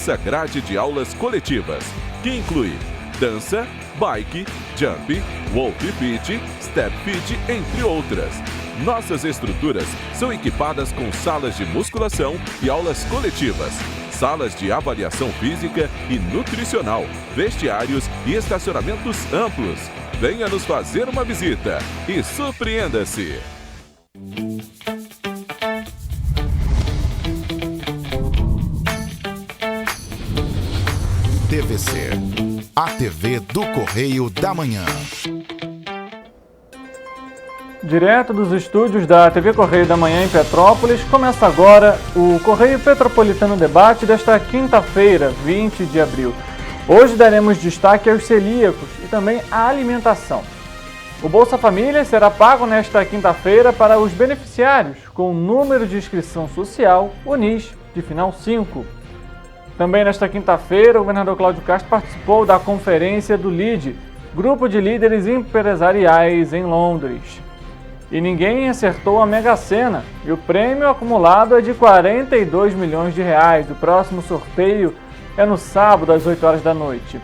Essa grade de aulas coletivas, que inclui dança, bike, jump, wolf fit, step fit, entre outras. Nossas estruturas são equipadas com salas de musculação e aulas coletivas, salas de avaliação física e nutricional, vestiários e estacionamentos amplos. Venha nos fazer uma visita e surpreenda-se! TVC, a TV do Correio da Manhã. Direto dos estúdios da TV Correio da Manhã em Petrópolis, começa agora o Correio Petropolitano Debate desta quinta-feira, 20 de abril. Hoje daremos destaque aos celíacos e também à alimentação. O Bolsa Família será pago nesta quinta-feira para os beneficiários com o número de inscrição social, o NIS, de final 5. Também nesta quinta-feira, o governador Cláudio Castro participou da conferência do LIDE, Grupo de Líderes Empresariais, em Londres. E ninguém acertou a Mega Sena, e o prêmio acumulado é de R$42 milhões. O próximo sorteio é no sábado, às 8 horas da noite.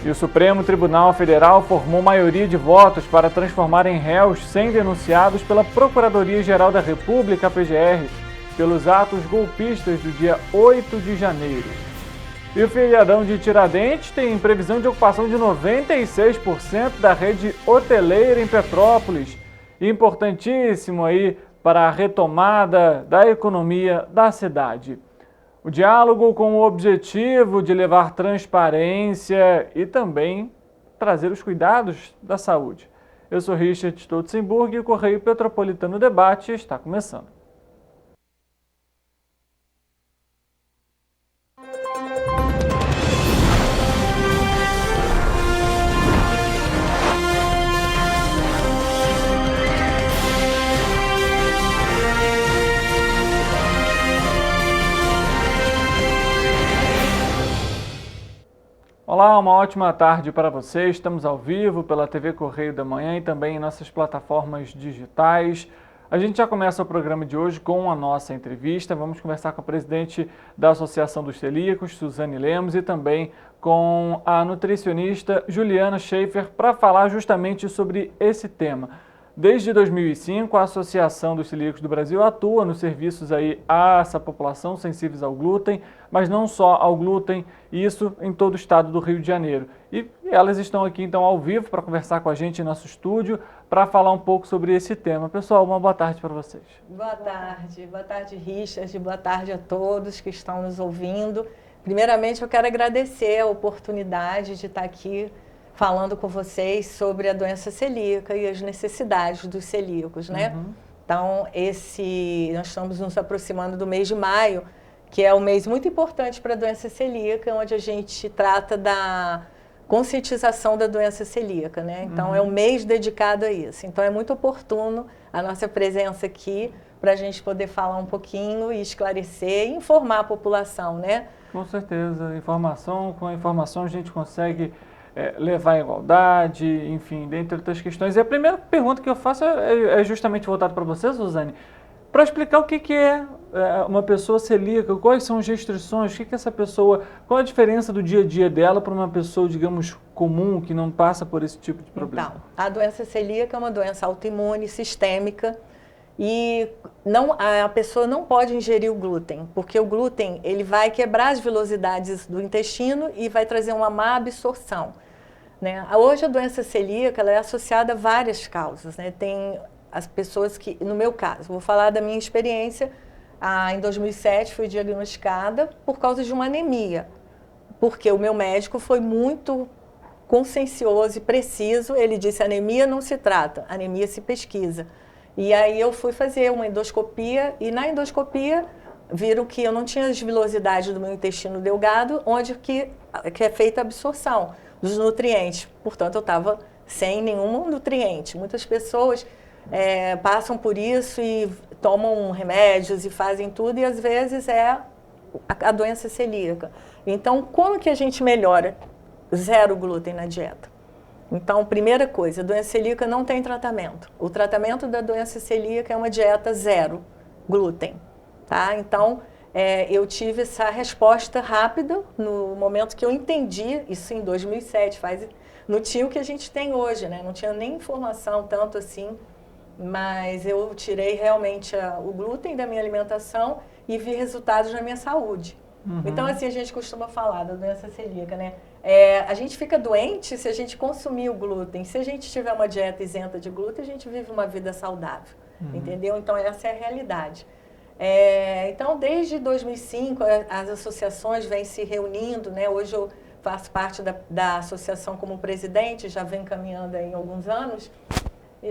E o Supremo Tribunal Federal formou maioria de votos para transformar em réus 100 denunciados pela Procuradoria-Geral da República, PGR, pelos atos golpistas do dia 8 de janeiro. E o feriadão de Tiradentes tem previsão de ocupação de 96% da rede hoteleira em Petrópolis. Importantíssimo aí para a retomada da economia da cidade. O diálogo com o objetivo de levar transparência e também trazer os cuidados da saúde. Eu sou Richard Stolzenburg e o Correio Petropolitano Debate está começando. Olá, uma ótima tarde para vocês. Estamos ao vivo pela TV Correio da Manhã e também em nossas plataformas digitais. A gente já começa o programa de hoje com a nossa entrevista. Vamos conversar com a presidente da Associação dos Celíacos, Suzane Lemos, e também com a nutricionista Juliana Schaefer para falar justamente sobre esse tema. Desde 2005, a Associação dos Celíacos do Brasil atua nos serviços aí a essa população sensíveis ao glúten, mas não só ao glúten, isso em todo o estado do Rio de Janeiro. E elas estão aqui então ao vivo para conversar com a gente em nosso estúdio, para falar um pouco sobre esse tema. Pessoal, uma boa tarde para vocês. Boa tarde Richard, boa tarde a todos que estão nos ouvindo. Primeiramente eu quero agradecer a oportunidade de estar aqui falando com vocês sobre a doença celíaca e as necessidades dos celíacos, né? Então, nós estamos nos aproximando do mês de maio, que é um mês muito importante para a doença celíaca, onde a gente trata da conscientização da doença celíaca, né? Então, é um mês dedicado a isso. Então, é muito oportuno a nossa presença aqui para a gente poder falar um pouquinho e esclarecer e informar a população, né? Com certeza, com a informação a gente consegue levar a igualdade, enfim, dentre outras questões. E a primeira pergunta que eu faço é justamente voltada para você, Suzane, para explicar o que é uma pessoa celíaca, quais são as restrições, qual a diferença do dia a dia dela para uma pessoa, digamos, comum, que não passa por esse tipo de problema. Então, a doença celíaca é uma doença autoimune, sistêmica, e a pessoa não pode ingerir o glúten, porque o glúten ele vai quebrar as velocidades do intestino e vai trazer uma má absorção. Né? Hoje a doença celíaca ela é associada a várias causas. Né? Tem as pessoas que, no meu caso, vou falar da minha experiência, em 2007 fui diagnosticada por causa de uma anemia, porque o meu médico foi muito consciencioso e preciso, ele disse anemia não se trata, anemia se pesquisa. E aí eu fui fazer uma endoscopia e na endoscopia viram que eu não tinha as vilosidades do meu intestino delgado, onde que é feita a absorção dos nutrientes. Portanto, eu estava sem nenhum nutriente. Muitas pessoas passam por isso e tomam remédios e fazem tudo, e às vezes é a doença celíaca. Então, como que a gente melhora zero glúten na dieta? Então, primeira coisa, a doença celíaca não tem tratamento. O tratamento da doença celíaca é uma dieta zero glúten, tá? Então, eu tive essa resposta rápida no momento que eu entendi, isso em 2007, não tinha o que a gente tem hoje, né? Não tinha nem informação tanto assim, mas eu tirei realmente o glúten da minha alimentação e vi resultados na minha saúde. Então, assim, a gente costuma falar da doença celíaca, né? A gente fica doente se a gente consumir o glúten. Se a gente tiver uma dieta isenta de glúten, a gente vive uma vida saudável, entendeu? Então, essa é a realidade. Então, desde 2005, as associações vêm se reunindo, né? Hoje eu faço parte da associação como presidente, já vem caminhando aí alguns anos,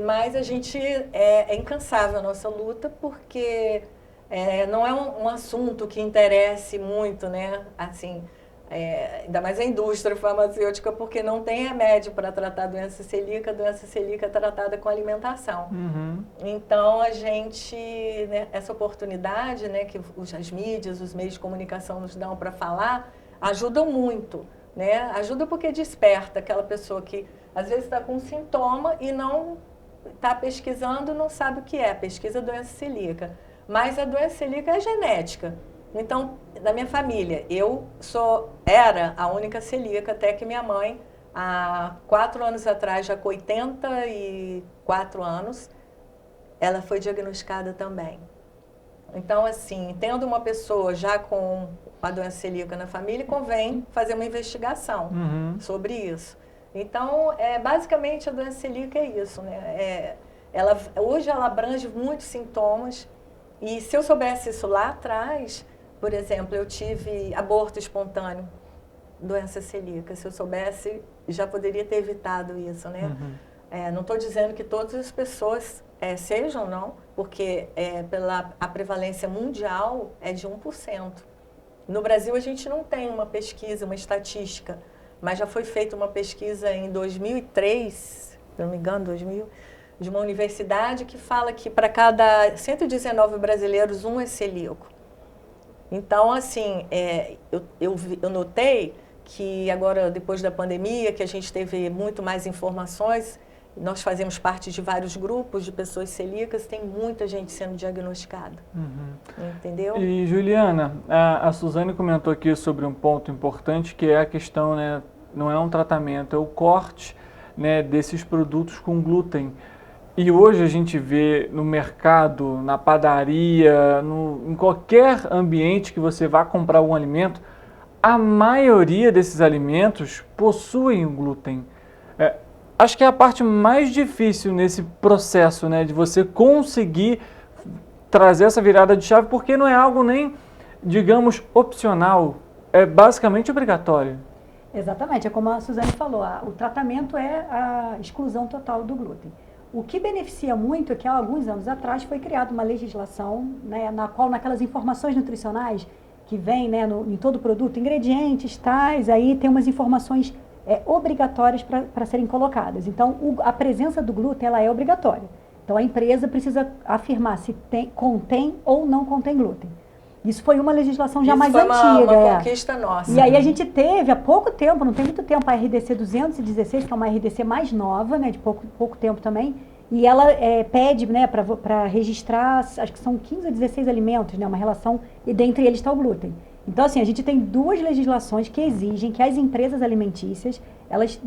mas a gente é incansável a nossa luta, porque não é um assunto que interesse muito, né? Assim, ainda mais a indústria farmacêutica, porque não tem remédio para tratar a doença celíaca é tratada com alimentação. Então, a gente, né, essa oportunidade, né, que as mídias, os meios de comunicação nos dão para falar, ajudam muito, né? Ajuda porque desperta aquela pessoa que às vezes está com um sintoma e não está pesquisando, não sabe o que é, pesquisa doença celíaca. Mas a doença celíaca é genética. Então, na minha família, eu era a única celíaca, até que minha mãe, há 4 anos atrás, já com 84 anos, ela foi diagnosticada também. Então, assim, tendo uma pessoa já com a doença celíaca na família, convém fazer uma investigação sobre isso. Então, basicamente, a doença celíaca é isso, né? Hoje ela abrange muitos sintomas, e se eu soubesse isso lá atrás, por exemplo, eu tive aborto espontâneo, doença celíaca. Se eu soubesse, já poderia ter evitado isso, né? Não estou dizendo que todas as pessoas sejam, não, porque a prevalência mundial é de 1%. No Brasil, a gente não tem uma pesquisa, uma estatística, mas já foi feita uma pesquisa em 2003, se não me engano, 2000, de uma universidade que fala que para cada 119 brasileiros, um é celíaco. Então, assim, eu notei que agora, depois da pandemia, que a gente teve muito mais informações, nós fazemos parte de vários grupos de pessoas celíacas, tem muita gente sendo diagnosticada, entendeu? E, Juliana, a Suzane comentou aqui sobre um ponto importante, que é a questão, né, não é um tratamento, é o corte, né, desses produtos com glúten. E hoje a gente vê no mercado, na padaria, em qualquer ambiente que você vá comprar um alimento, a maioria desses alimentos possuem o glúten. Acho que é a parte mais difícil nesse processo, né, de você conseguir trazer essa virada de chave, porque não é algo nem, digamos, opcional, é basicamente obrigatório. Exatamente, é como a Suzane falou, o tratamento é a exclusão total do glúten. O que beneficia muito é que há alguns anos atrás foi criada uma legislação, né, na qual naquelas informações nutricionais que vem, né, em todo produto, ingredientes tais, aí tem umas informações obrigatórias para serem colocadas. Então, a presença do glúten ela é obrigatória. Então, a empresa precisa afirmar se contém ou não contém glúten. Isso foi uma legislação já mais antiga. Uma conquista nossa. E aí a gente teve, há pouco tempo, não tem muito tempo, a RDC 216, que é uma RDC mais nova, né, de pouco tempo também, e ela pede, né, para registrar, acho que são 15 a 16 alimentos, né, uma relação, e dentre eles está o glúten. Então, assim, a gente tem 2 legislações que exigem que as empresas alimentícias, elas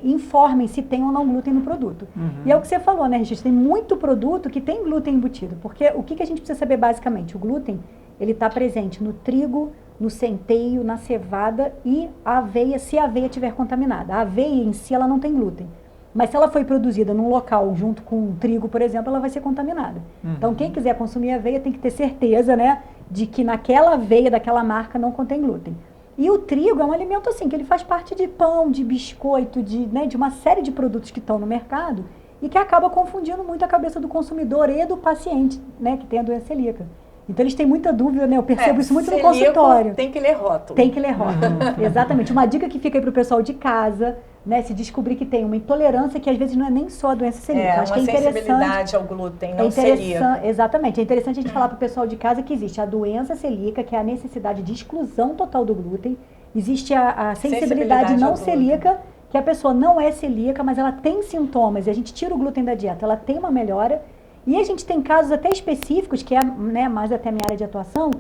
informem se tem ou não glúten no produto. E é o que você falou, né, Regis? Tem muito produto que tem glúten embutido, porque o que a gente precisa saber basicamente? O glúten, ele está presente no trigo, no centeio, na cevada e a aveia, se a aveia estiver contaminada. A aveia em si, ela não tem glúten. Mas se ela foi produzida num local junto com o trigo, por exemplo, ela vai ser contaminada. Então, quem quiser consumir aveia tem que ter certeza, né, de que naquela aveia daquela marca não contém glúten. E o trigo é um alimento assim, que ele faz parte de pão, de biscoito, de uma série de produtos que estão no mercado e que acaba confundindo muito a cabeça do consumidor e do paciente, né, que tem a doença celíaca. Então, eles têm muita dúvida, né? Eu percebo isso muito no consultório. Tem que ler rótulo. Tem que ler rótulo, exatamente. Uma dica que fica aí para o pessoal de casa, né? Se descobrir que tem uma intolerância, que às vezes não é nem só a doença celíaca. Acho que é sensibilidade ao glúten, não celíaca. Exatamente. É interessante a gente falar para o pessoal de casa que existe a doença celíaca, que é a necessidade de exclusão total do glúten. Existe a sensibilidade não celíaca, que a pessoa não é celíaca, mas ela tem sintomas, e a gente tira o glúten da dieta, ela tem uma melhora. E a gente tem casos até específicos, que é, né, mais até a minha área de atuação,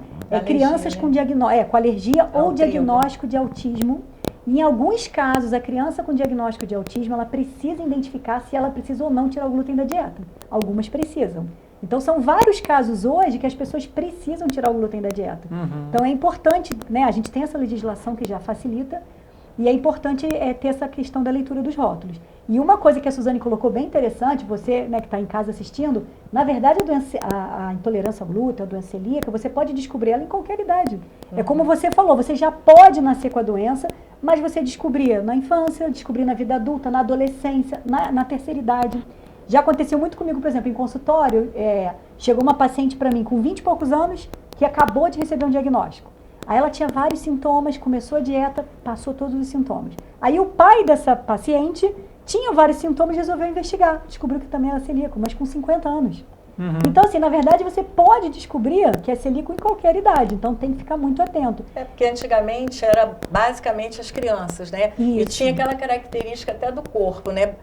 crianças com diagnóstico, com alergia ou diagnóstico de autismo. Em alguns casos, a criança com diagnóstico de autismo, ela precisa identificar se ela precisa ou não tirar o glúten da dieta. Algumas precisam. Então, são vários casos hoje que as pessoas precisam tirar o glúten da dieta. Então, é importante, né? A gente tem essa legislação que já facilita, e é importante ter essa questão da leitura dos rótulos. E uma coisa que a Suzane colocou bem interessante, você, né, que está em casa assistindo, na verdade a intolerância ao glúten, a doença celíaca, você pode descobrir ela em qualquer idade. É como você falou, você já pode nascer com a doença, mas você descobrir na infância, descobrir na vida adulta, na adolescência, na terceira idade. Já aconteceu muito comigo, por exemplo, em consultório, chegou uma paciente para mim com 20 e poucos anos que acabou de receber um diagnóstico. Aí ela tinha vários sintomas, começou a dieta, passou todos os sintomas. Aí o pai dessa paciente tinha vários sintomas e resolveu investigar. Descobriu que também era celíaco, mas com 50 anos. Então, assim, na verdade, você pode descobrir que é celíaco em qualquer idade. Então, tem que ficar muito atento. Porque antigamente era basicamente as crianças, né? Isso. E tinha aquela característica até do corpo, né?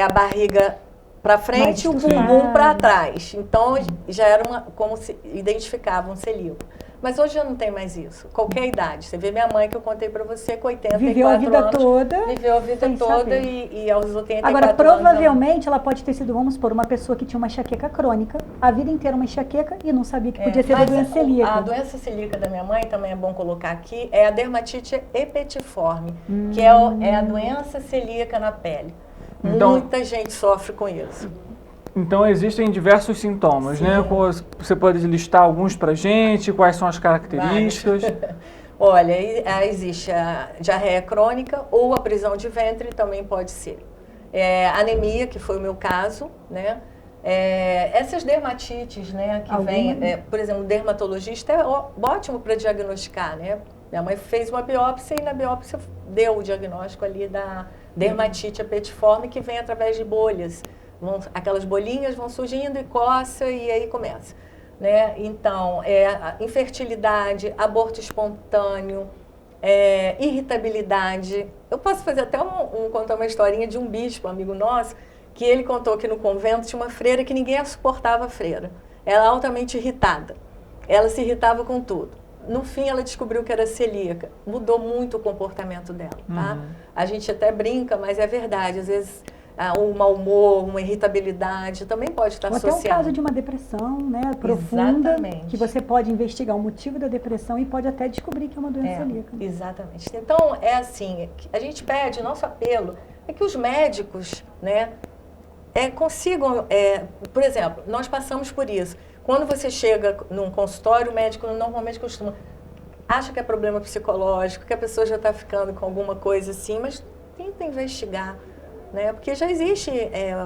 A barriga para frente e o bumbum para trás. Então, já era como se identificava um celíaco. Mas hoje já não tem mais isso. Qualquer idade. Você vê minha mãe, que eu contei para você, com 84 anos. Viveu a vida toda. Viveu a vida toda e aos 84 Agora, anos... provavelmente, ela pode ter sido, vamos supor, uma pessoa que tinha uma enxaqueca crônica, a vida inteira uma enxaqueca e não sabia que podia ser da doença celíaca. A doença celíaca da minha mãe, também é bom colocar aqui, é a dermatite epetiforme, que é a doença celíaca na pele. Então, muita gente sofre com isso. Então existem diversos sintomas, né? Você pode listar alguns pra gente, quais são as características? Olha, existe a diarreia crônica ou a prisão de ventre, também pode ser. Anemia, que foi o meu caso, né? Essas dermatites, né, que vem, por exemplo, o dermatologista é ótimo para diagnosticar, né? Minha mãe fez uma biópsia e na biópsia deu o diagnóstico ali da dermatite epetiforme, que vem através de bolhas. Aquelas bolinhas vão surgindo e coça e aí começa, né? Então, infertilidade, aborto espontâneo, irritabilidade. Eu posso fazer até contar uma historinha de um bispo, amigo nosso, que ele contou que no convento tinha uma freira que ninguém suportava a freira. Ela altamente irritada. Ela se irritava com tudo. No fim, ela descobriu que era celíaca. Mudou muito o comportamento dela, tá? A gente até brinca, mas é verdade. Às vezes, um mau humor, uma irritabilidade também pode estar associado. Até o caso de uma depressão, né, profunda, exatamente, que você pode investigar o motivo da depressão e pode até descobrir que é uma doença celíaca. Exatamente. Então, é assim, a gente pede, nosso apelo é que os médicos, né, consigam, por exemplo, nós passamos por isso. Quando você chega num consultório, o médico normalmente acha que é problema psicológico, que a pessoa já está ficando com alguma coisa assim, mas tenta investigar, né? Porque já existe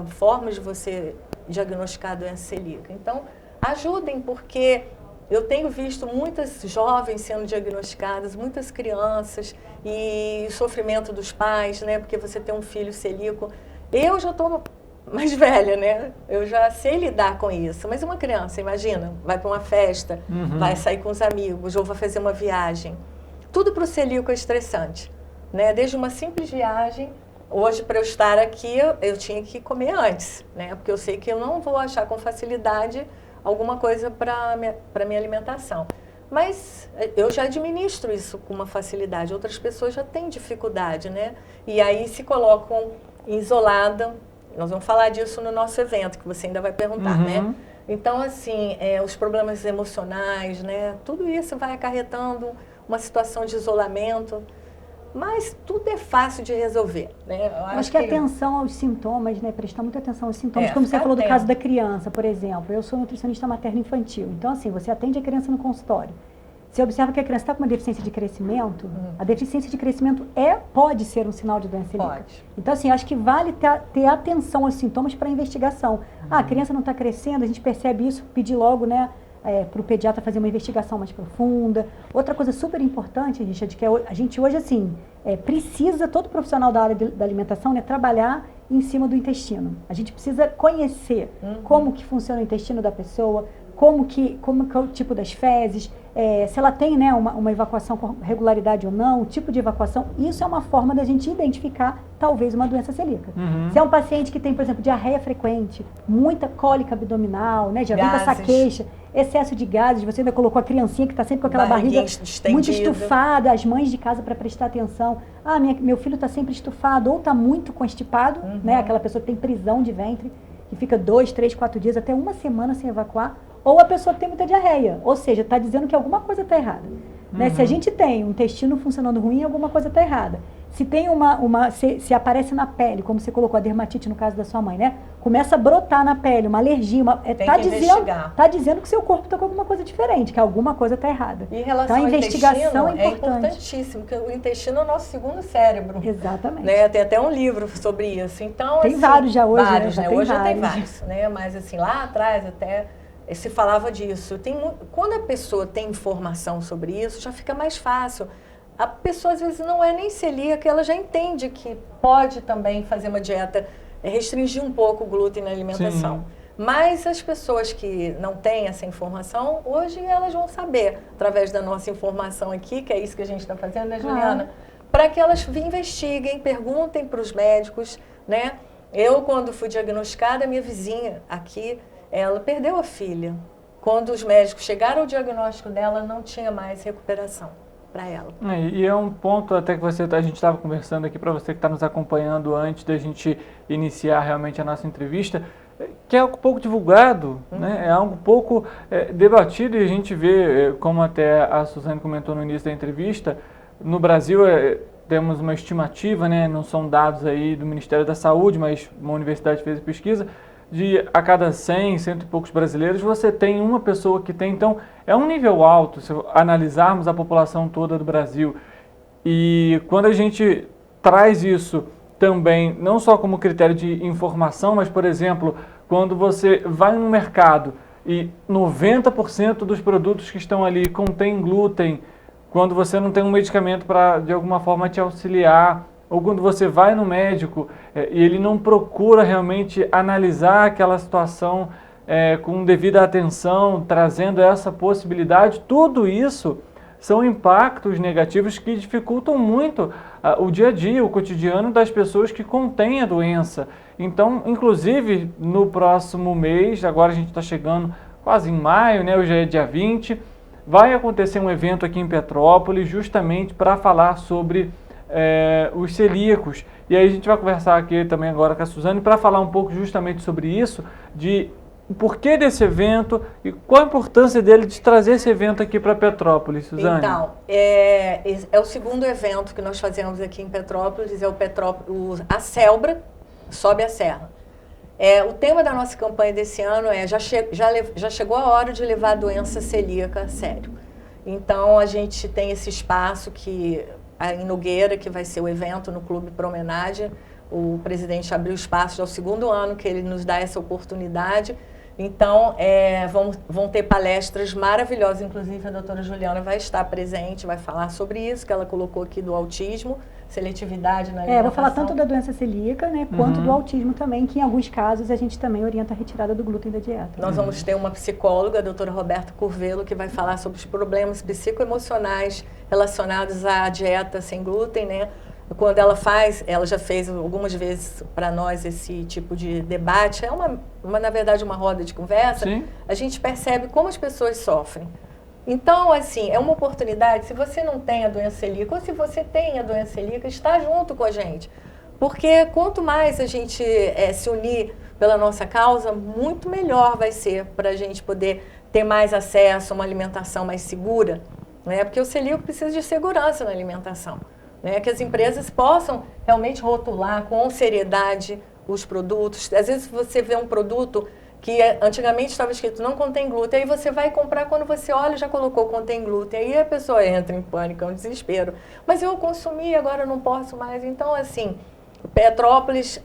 formas de você diagnosticar a doença celíaca. Então, ajudem, porque eu tenho visto muitas jovens sendo diagnosticadas, muitas crianças, e o sofrimento dos pais, né? Porque você tem um filho celíaco. Eu já estou mais velha, né? Eu já sei lidar com isso. Mas uma criança, imagina, vai para uma festa, vai sair com os amigos, ou vai fazer uma viagem. Tudo para o celíaco é estressante, né? Desde uma simples viagem. Hoje, para eu estar aqui, eu tinha que comer antes, né? Porque eu sei que eu não vou achar com facilidade alguma coisa para minha alimentação. Mas eu já administro isso com uma facilidade. Outras pessoas já têm dificuldade, né? E aí se colocam isolada. Nós vamos falar disso no nosso evento, que você ainda vai perguntar, né? Então, assim, os problemas emocionais, né? Tudo isso vai acarretando uma situação de isolamento. Mas tudo é fácil de resolver, né? Eu acho que atenção aos sintomas, né? Prestar muita atenção aos sintomas. Como você falou do caso da criança, por exemplo. Eu sou nutricionista materno-infantil. Então, assim, você atende a criança no consultório. Você observa que a criança está com uma deficiência de crescimento. A deficiência de crescimento pode ser um sinal de doença celíaca. Pode. Então, assim, acho que vale ter atenção aos sintomas para investigação. A criança não está crescendo, a gente percebe isso, pedir logo, né? Para o pediatra fazer uma investigação mais profunda. Outra coisa super importante, Richard, que a gente hoje, assim, precisa, todo profissional da área da alimentação, né, trabalhar em cima do intestino. A gente precisa conhecer como que funciona o intestino da pessoa, como que é o tipo das fezes, se ela tem, né, uma evacuação com regularidade ou não, o tipo de evacuação, isso é uma forma da gente identificar talvez uma doença celíaca. Se é um paciente que tem, por exemplo, diarreia frequente, muita cólica abdominal, né, já vem com essa queixa, excesso de gases, você ainda colocou a criancinha que está sempre com aquela barriga muito estufada, as mães de casa para prestar atenção, meu filho está sempre estufado ou está muito constipado, né, aquela pessoa que tem prisão de ventre, que fica 2, 3, 4 dias, até uma semana sem evacuar, ou a pessoa que tem muita diarreia, ou seja, está dizendo que alguma coisa está errada. Né? Se a gente tem um intestino funcionando ruim, alguma coisa está errada. Se tem se aparece na pele, como você colocou a dermatite no caso da sua mãe, né? Começa a brotar na pele, uma alergia, tá dizendo que seu corpo está com alguma coisa diferente, que alguma coisa está errada. E em relação então, a investigação é importantíssimo, porque o intestino é o nosso segundo cérebro. Exatamente. Né? Tem até um livro sobre isso. Então, tem assim, vários já hoje, vários, né? Hoje já tem vários, né? Mas assim, lá atrás até se falava disso. Quando a pessoa tem informação sobre isso, já fica mais fácil. A pessoa, às vezes, não é nem celíaca, ela já entende que pode também fazer uma dieta, restringir um pouco o glúten na alimentação. Sim. Mas as pessoas que não têm essa informação, hoje elas vão saber, através da nossa informação aqui, que é isso que a gente está fazendo, né, Juliana? Para que elas investiguem, perguntem para os médicos, né? Eu, quando fui diagnosticada, minha vizinha aqui, ela perdeu a filha. Quando os médicos chegaram ao diagnóstico dela, não tinha mais recuperação para ela. E é um ponto até que a gente estava conversando aqui, para você que está nos acompanhando antes da gente iniciar realmente a nossa entrevista, que é algo pouco divulgado, né? É algo pouco debatido, e a gente vê, como até a Suzane comentou no início da entrevista, no Brasil temos uma estimativa, né? Não são dados aí do Ministério da Saúde, mas uma universidade fez a pesquisa, de a cada 100 e poucos brasileiros, você tem uma pessoa que tem. Então, é um nível alto, se analisarmos a população toda do Brasil. E quando a gente traz isso também, não só como critério de informação, mas, por exemplo, quando você vai no mercado e 90% dos produtos que estão ali contém glúten, quando você não tem um medicamento para, de alguma forma, te auxiliar, ou quando você vai no médico e ele não procura realmente analisar aquela situação com devida atenção, trazendo essa possibilidade, tudo isso são impactos negativos que dificultam muito o dia a dia, o cotidiano das pessoas que contêm a doença. Então, inclusive, no próximo mês, agora a gente está chegando quase em maio, né? Hoje é dia 20, vai acontecer um evento aqui em Petrópolis justamente para falar sobre os celíacos. E aí a gente vai conversar aqui também agora com a Suzane para falar um pouco justamente sobre isso, de o porquê desse evento e qual a importância dele de trazer esse evento aqui para Petrópolis, Suzane. Então, é o segundo evento que nós fazemos aqui em Petrópolis, a Celbra Sobe a Serra. O tema da nossa campanha desse ano já chegou a hora de levar a doença celíaca a sério. Então, a gente tem esse espaço em Nogueira, que vai ser o evento no Clube Promenade. O presidente abriu espaço, é o segundo ano que ele nos dá essa oportunidade. Então, vão ter palestras maravilhosas, inclusive a doutora Juliana vai estar presente, vai falar sobre isso, que ela colocou aqui do autismo, seletividade na alimentação. Vou falar tanto da doença celíaca, né, quanto do autismo também, que em alguns casos a gente também orienta a retirada do glúten da dieta. Nós vamos ter uma psicóloga, a doutora Roberta Curvelo, que vai falar sobre os problemas psicoemocionais relacionados à dieta sem glúten, né? Quando ela já fez algumas vezes para nós esse tipo de debate, na verdade, uma roda de conversa. Sim. A gente percebe como as pessoas sofrem. Então, assim, é uma oportunidade, se você não tem a doença celíaca, ou se você tem a doença celíaca, estar junto com a gente. Porque quanto mais a gente se unir pela nossa causa, muito melhor vai ser para a gente poder ter mais acesso a uma alimentação mais segura, né? Porque o celíaco precisa de segurança na alimentação. Né, que as empresas possam realmente rotular com seriedade os produtos. Às vezes você vê um produto que antigamente estava escrito não contém glúten, aí você vai comprar, quando você olha já colocou contém glúten, aí a pessoa entra em pânico, é um desespero. Mas eu consumi, agora não posso mais. Então, assim, Petrópolis,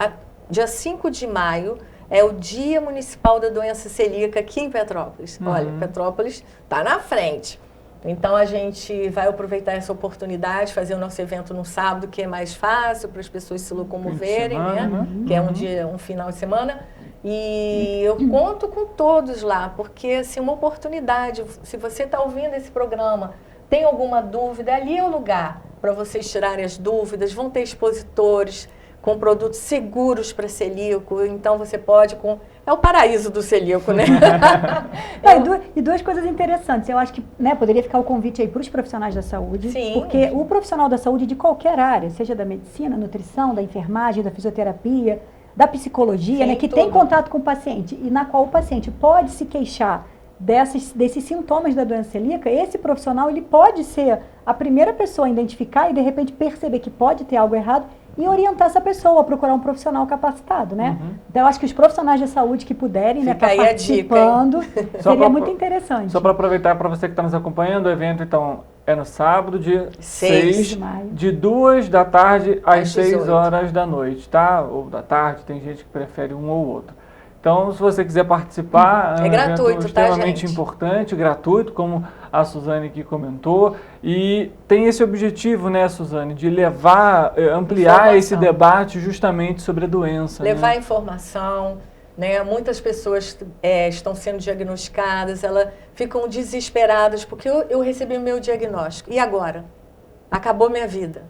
dia 5 de maio, é o Dia Municipal da Doença Celíaca aqui em Petrópolis. Olha, Petrópolis está na frente. Então, a gente vai aproveitar essa oportunidade, fazer o nosso evento no sábado, que é mais fácil para as pessoas se locomoverem, né? Que é um final de semana. E eu conto com todos lá, porque assim, uma oportunidade, se você está ouvindo esse programa, tem alguma dúvida, ali é o lugar para vocês tirarem as dúvidas, vão ter expositores com produtos seguros para celíaco, então você pode É o paraíso do celíaco, né? E duas coisas interessantes. Eu acho que, né, poderia ficar o convite aí para os profissionais da saúde. Sim. Porque o profissional da saúde de qualquer área, seja da medicina, nutrição, da enfermagem, da fisioterapia, da psicologia, Sim, né, que tudo. tem contato com o paciente e na qual o paciente pode se queixar desses sintomas da doença celíaca, esse profissional ele pode ser a primeira pessoa a identificar e de repente perceber que pode ter algo errado e orientar essa pessoa a procurar um profissional capacitado, né? Então eu acho que os profissionais de saúde que puderem, né, Fica estar aí a dica, participando, Só seria pra- muito interessante. Só para aproveitar para você que está nos acompanhando, o evento então é no sábado, dia 6 de maio. de 2 da tarde às Às 6 18. horas da noite, tá? Ou da tarde, tem gente que prefere um ou outro. Então, se você quiser participar, É um gratuito, evento tá, extremamente gente? importante, gratuito, como a Suzane aqui comentou, e tem esse objetivo, né, Suzane, de levar, ampliar esse Informação. debate justamente sobre a doença. Levar né? informação, né? Muitas pessoas estão sendo diagnosticadas, elas ficam desesperadas, porque eu recebi o meu diagnóstico, e agora? Acabou minha vida.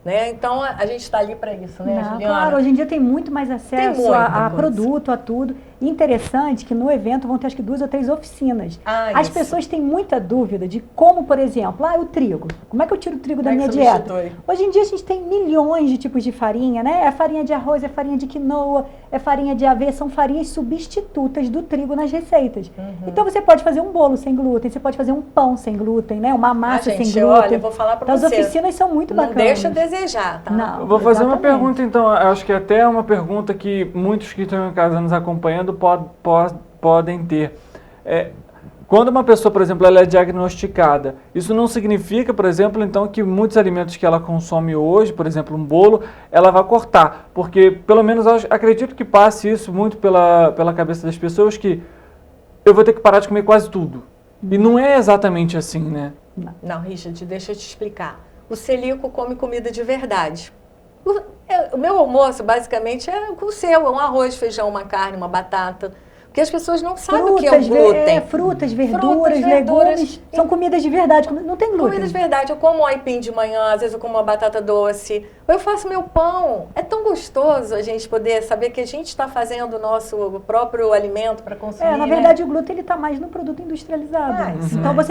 Né? Então, a gente está ali para isso, né, Não, Juliana? claro, hoje em dia tem muito mais acesso muita a coisa. produto, a tudo. E interessante que no evento vão ter acho que 2 ou 3 oficinas. As Isso. pessoas têm muita dúvida de como, por exemplo, o trigo. Como é que eu tiro o trigo da Como minha é que dieta? substitui? Hoje em dia a gente tem milhões de tipos de farinha, né? É farinha de arroz, é farinha de quinoa, é farinha de aveia, são farinhas substitutas do trigo nas receitas. Então você pode fazer um bolo sem glúten, você pode fazer um pão sem glúten, né? Uma massa gente, sem glúten. olha, eu vou falar para Então, você. as oficinas são muito Não bacanas. deixa a desejar, tá? Não. Eu vou fazer uma Exatamente. pergunta, então, acho que até uma pergunta que muitos que estão em casa nos acompanhando podem ter. Quando uma pessoa, por exemplo, ela é diagnosticada, isso não significa, por exemplo, então, que muitos alimentos que ela consome hoje, por exemplo, um bolo, ela vai cortar, porque, pelo menos, eu acredito que passe isso muito pela cabeça das pessoas, que eu vou ter que parar de comer quase tudo. E não é exatamente assim, né? Não, Richard, deixa eu te explicar. O celíaco come comida de verdade. O meu almoço, basicamente, é com o seu. É um arroz, feijão, uma carne, uma batata. Porque as pessoas não sabem o que é o glúten. Frutas, verduras, Frutas, verduras. legumes, são comidas de verdade, não tem glúten. Comidas de verdade. Eu como um aipim de manhã, às vezes eu como uma batata doce. Ou eu faço meu pão. É tão gostoso a gente poder saber que a gente está fazendo o nosso próprio alimento para consumir. Na verdade, o glúten ele está mais no produto industrializado. Mais, Então mais.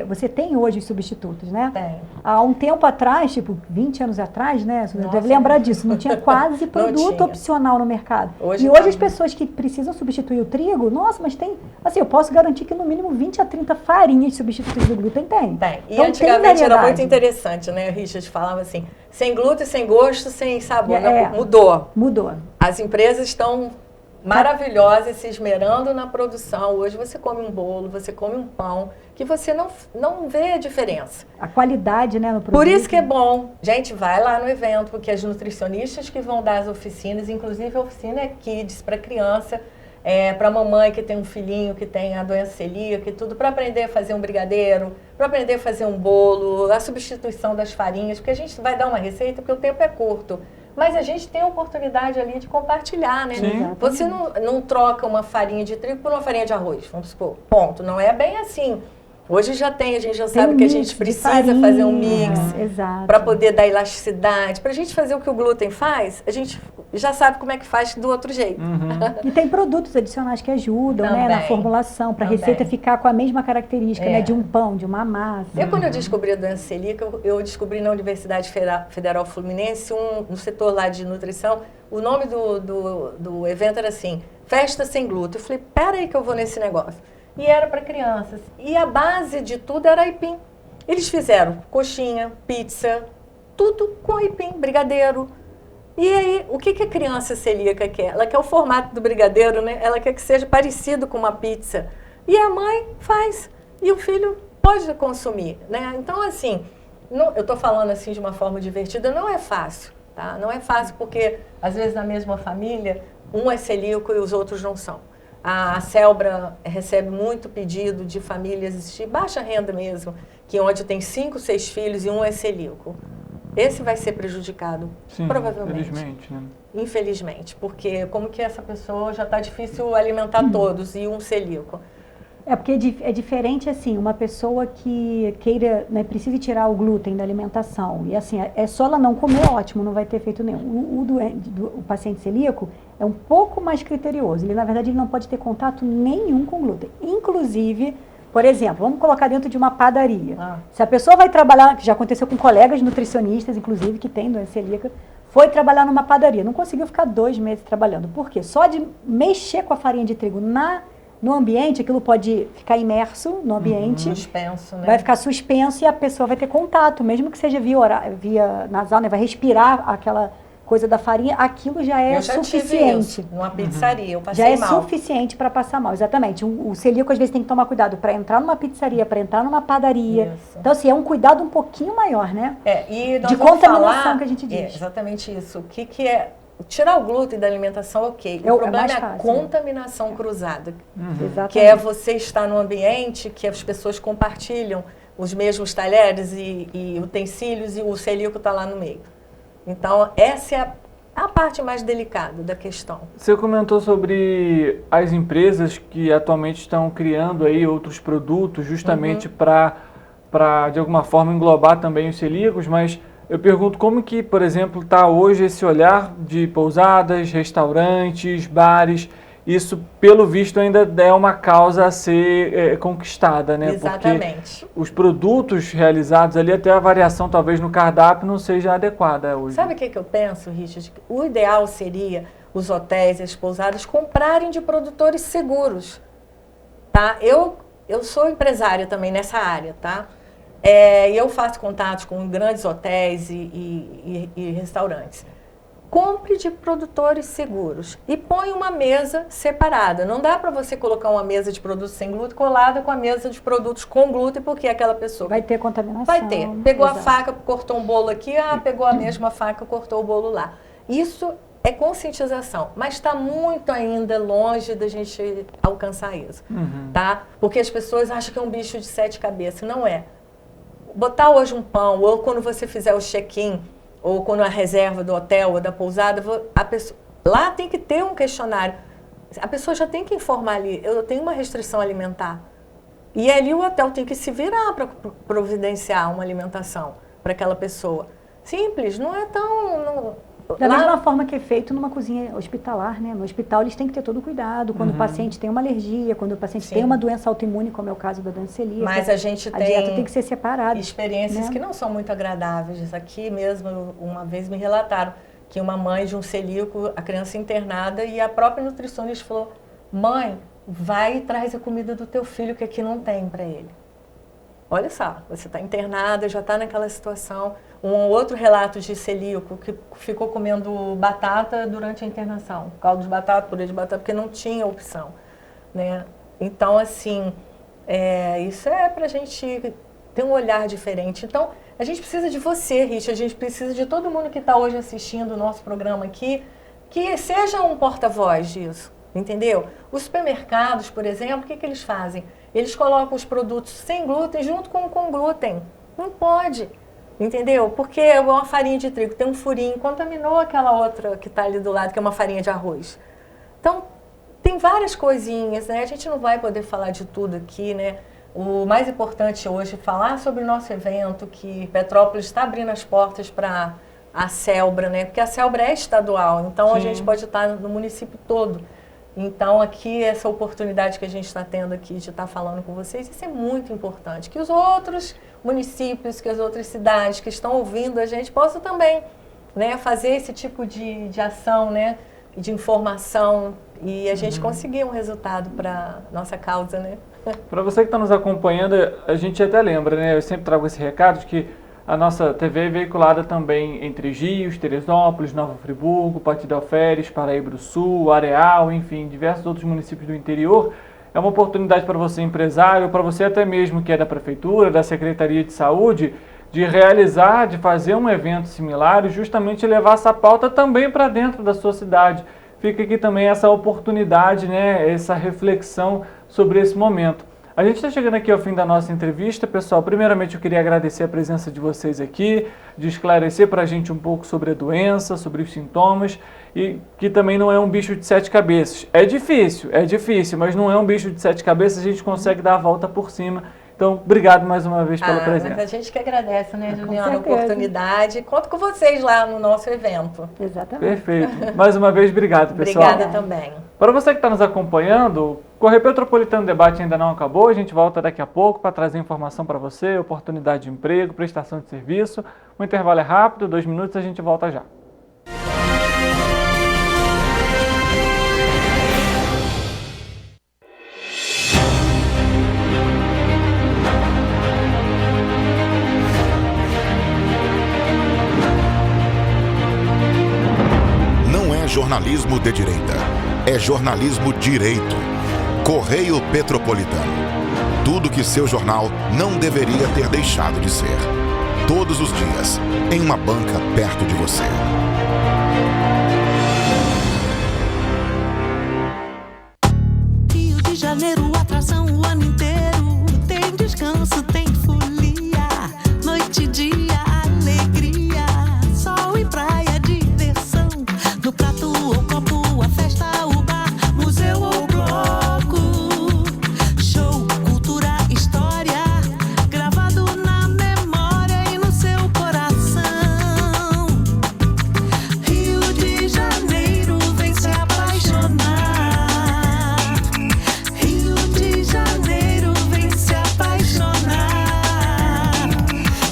você tem hoje os substitutos, né? Tem. Há um tempo atrás, tipo 20 anos atrás, né? Você Nossa. deve lembrar disso, não tinha quase produto tinha. opcional no mercado. Hoje E hoje tá. as pessoas que precisam substituir o trigo, nossa, mas tem, assim, eu posso garantir que no mínimo 20 a 30 farinhas substitutas do glúten tem. Tem. E Então, antigamente tem era muito variedade. interessante, né? O Richard falava assim, sem glúten, sem gosto, sem sabor. É. Mudou. Mudou. As empresas estão maravilhosas, se esmerando na produção. Hoje você come um bolo, você come um pão, que você não vê a diferença. A qualidade, né, no produto. Por isso que é bom. Gente, vai lá no evento, porque as nutricionistas que vão dar as oficinas, inclusive a oficina é Kids para criança, para mamãe que tem um filhinho que tem a doença celíaca e tudo, para aprender a fazer um brigadeiro, para aprender a fazer um bolo, a substituição das farinhas, porque a gente vai dar uma receita, porque o tempo é curto. Mas a gente tem a oportunidade ali de compartilhar, né? Sim. Você não troca uma farinha de trigo por uma farinha de arroz, vamos supor. Ponto. Não é bem assim. Hoje já tem, a gente já sabe um que a mix gente de precisa farinha, fazer um mix exato. para poder dar elasticidade. Para a gente fazer o que o glúten faz, a gente já sabe como é que faz do outro jeito. E tem produtos adicionais que ajudam, né, na Também. formulação, para a Também. receita ficar com a mesma característica, né, É. de um pão, de uma massa. Quando eu descobri a doença celíaca, eu descobri na Universidade Federal Fluminense, no setor lá de nutrição, o nome do evento era assim, Festa Sem Glúten. Eu falei, peraí que eu vou nesse negócio. E era para crianças. E a base de tudo era aipim. Eles fizeram coxinha, pizza, tudo com aipim, brigadeiro. E aí, o que a criança celíaca quer? Ela quer o formato do brigadeiro, né? Ela quer que seja parecido com uma pizza. E a mãe faz. E o filho pode consumir, né? Então, assim, eu estou falando assim de uma forma divertida, não é fácil, tá? Não é fácil porque, às vezes, na mesma família, um é celíaco e os outros não são. A Celbra recebe muito pedido de famílias de baixa renda mesmo, que onde tem 5, 6 filhos e um é celíaco. esse vai ser prejudicado, Sim, provavelmente. Infelizmente, né? Infelizmente, porque como que essa pessoa já está difícil alimentar todos e um celíaco. É porque é diferente, assim, uma pessoa que queira, né, precise tirar o glúten da alimentação. E assim, é só ela não comer, ótimo, não vai ter efeito nenhum. O paciente celíaco é um pouco mais criterioso. Ele, na verdade, ele não pode ter contato nenhum com glúten. Inclusive, por exemplo, vamos colocar dentro de uma padaria. Se a pessoa vai trabalhar, que já aconteceu com colegas nutricionistas, inclusive, que têm doença celíaca, foi trabalhar numa padaria, não conseguiu ficar 2 meses trabalhando. Por quê? Só de mexer com a farinha de trigo no ambiente, aquilo pode ficar imerso no ambiente. Suspenso, né? Vai ficar suspenso e a pessoa vai ter contato, mesmo que seja via nasal, né? Vai respirar aquela coisa da farinha, aquilo já é suficiente. Tive isso, numa pizzaria, eu passei já é mal. suficiente para passar mal, exatamente. O celíaco às vezes tem que tomar cuidado para entrar numa pizzaria, para entrar numa padaria. Isso. Então, assim, é um cuidado um pouquinho maior, né? E nós de vamos contaminação falar, que a gente diz. Exatamente isso. O que é... Tirar o glúten da alimentação, ok. O problema mais é a fácil, contaminação cruzada. Exatamente. Que é você estar num ambiente que as pessoas compartilham os mesmos talheres e utensílios e o celíaco está lá no meio. Então, essa é a parte mais delicada da questão. Você comentou sobre as empresas que atualmente estão criando aí outros produtos justamente para, de alguma forma, englobar também os celíacos, mas eu pergunto como que, por exemplo, está hoje esse olhar de pousadas, restaurantes, bares. Isso, pelo visto, ainda é uma causa a ser conquistada, né? Exatamente. Porque os produtos realizados ali, até a variação talvez no cardápio não seja adequada hoje. Sabe o que eu penso, Richard? O ideal seria os hotéis e as pousadas comprarem de produtores seguros, tá? Eu sou empresária também nessa área, tá? E eu faço contatos com grandes hotéis e restaurantes. Compre de produtores seguros e põe uma mesa separada. Não dá para você colocar uma mesa de produtos sem glúten colada com a mesa de produtos com glúten, porque aquela pessoa... Vai ter contaminação. Vai ter. Pegou Exato. a faca, cortou um bolo aqui, pegou a mesma faca, cortou o bolo lá. Isso é conscientização, mas está muito ainda longe da gente alcançar isso, tá? Porque as pessoas acham que é um bicho de 7 cabeças. Não é. Botar hoje um pão, ou quando você fizer o check-in, ou quando a reserva do hotel ou da pousada, lá tem que ter um questionário. A pessoa já tem que informar ali, eu tenho uma restrição alimentar. E ali o hotel tem que se virar para providenciar uma alimentação para aquela pessoa. Simples, não é tão... Da mesma forma que é feito numa cozinha hospitalar, né? No hospital eles têm que ter todo o cuidado, quando o paciente tem uma alergia, quando o paciente tem uma doença autoimune, como é o caso da doença celíaca. Mas a gente a dieta tem que ser separada. Experiências, né? que não são muito agradáveis. Aqui mesmo, uma vez me relataram que uma mãe de um celíaco, a criança internada, e a própria nutricionista falou: mãe, vai e traz a comida do teu filho, que aqui não tem para ele. Olha só, você está internada, já está naquela situação. Um outro relato de celíaco que ficou comendo batata durante a internação. Caldo de batata, purê de batata, porque não tinha opção, né? Então, assim, isso é para a gente ter um olhar diferente. Então, a gente precisa de você, Richard, a gente precisa de todo mundo que está hoje assistindo o nosso programa aqui, que seja um porta-voz disso, entendeu? Os supermercados, por exemplo, o que eles fazem? Eles colocam os produtos sem glúten junto com glúten. Não pode. Entendeu? Porque uma farinha de trigo tem um furinho, contaminou aquela outra que está ali do lado, que é uma farinha de arroz. Então, tem várias coisinhas, né? A gente não vai poder falar de tudo aqui, né? O mais importante hoje é falar sobre o nosso evento, que Petrópolis está abrindo as portas para a Celbra, né? Porque a Celbra é estadual, então Sim. a gente pode estar no município todo. Então, aqui, essa oportunidade que a gente está tendo aqui de estar falando com vocês, isso é muito importante. Que os outros municípios, que as outras cidades que estão ouvindo a gente possam também, né, fazer esse tipo de ação, né, de informação, e a gente conseguir um resultado para nossa causa, né? Para você que está nos acompanhando, a gente até lembra, né? Eu sempre trago esse recado de que a nossa TV é veiculada também entre Rios, Teresópolis, Nova Friburgo, Pati de Alferes, Paraíba do Sul, Areal, enfim, diversos outros municípios do interior. É uma oportunidade para você, empresário, para você até mesmo que é da Prefeitura, da Secretaria de Saúde, de realizar, de fazer um evento similar e justamente levar essa pauta também para dentro da sua cidade. Fica aqui também essa oportunidade, né, essa reflexão sobre esse momento. A gente está chegando aqui ao fim da nossa entrevista. Pessoal, primeiramente eu queria agradecer a presença de vocês aqui, de esclarecer para a gente um pouco sobre a doença, sobre os sintomas, e que também não é um bicho de 7 cabeças. É difícil, mas não é um bicho de 7 cabeças, a gente consegue dar a volta por cima. Então, obrigado mais uma vez pela presença. Mas a gente que agradece, né, Juliana, a oportunidade. Conto com vocês lá no nosso evento. Exatamente. Perfeito. Mais uma vez, obrigado, pessoal. Obrigada também. Para você que está nos acompanhando, o Correio Petropolitano Debate ainda não acabou. A gente volta daqui a pouco para trazer informação para você, oportunidade de emprego, prestação de serviço. O intervalo é rápido, 2 minutos, a gente volta já. Jornalismo de direita. É jornalismo direito. Correio Petropolitano. Tudo que seu jornal não deveria ter deixado de ser. Todos os dias, em uma banca perto de você. Rio de Janeiro, atração o ano inteiro. Tem descanso, tem folia. Noite e dia, alegria. Sol e praia, diversão. No prato ou copo, a festa, o bar, museu ou bloco. Show, cultura, história, gravado na memória e no seu coração. Rio de Janeiro, vem se apaixonar. Rio de Janeiro, vem se apaixonar.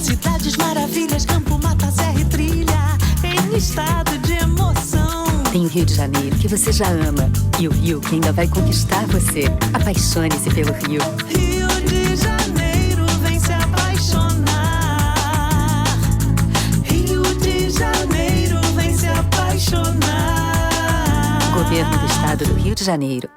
Cidades maravilhas, campo, mata, serra e trilha, em estado de emoção. Tem o Rio de Janeiro, que você já ama, e o Rio, que ainda vai conquistar você. Apaixone-se pelo Rio. Rio de Janeiro, vem se apaixonar. Rio de Janeiro, vem se apaixonar. Governo do Estado do Rio de Janeiro.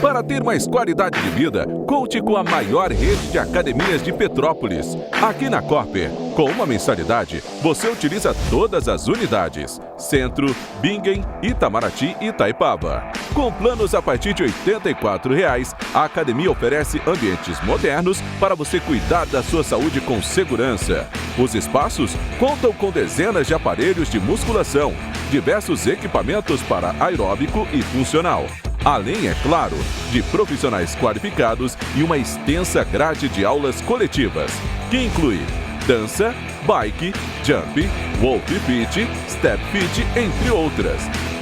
Para ter mais qualidade de vida, conte com a maior rede de academias de Petrópolis. Aqui na Corper, com uma mensalidade, você utiliza todas as unidades: Centro, Bingen, Itamaraty e Itaipava. Com planos a partir de R$ 84,00, a academia oferece ambientes modernos para você cuidar da sua saúde com segurança. Os espaços contam com dezenas de aparelhos de musculação, diversos equipamentos para aeróbico e funcional. Além, é claro, de profissionais qualificados e uma extensa grade de aulas coletivas, que inclui dança, bike, jump, wolf fit, step fit, entre outras.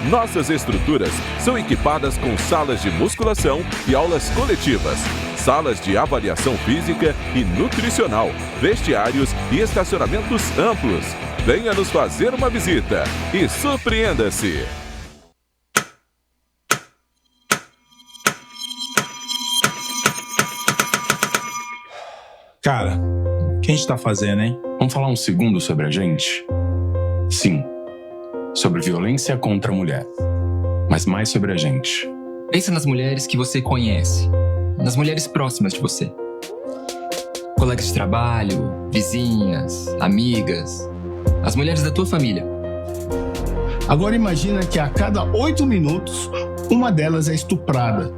Nossas estruturas são equipadas com salas de musculação e aulas coletivas, salas de avaliação física e nutricional, vestiários e estacionamentos amplos. Venha nos fazer uma visita e surpreenda-se! Cara, o que a gente tá fazendo, hein? Vamos falar um segundo sobre a gente? Sim, sobre violência contra a mulher, mas mais sobre a gente. Pensa nas mulheres que você conhece, nas mulheres próximas de você. Colegas de trabalho, vizinhas, amigas, as mulheres da tua família. Agora imagina que a cada 8 minutos, uma delas é estuprada.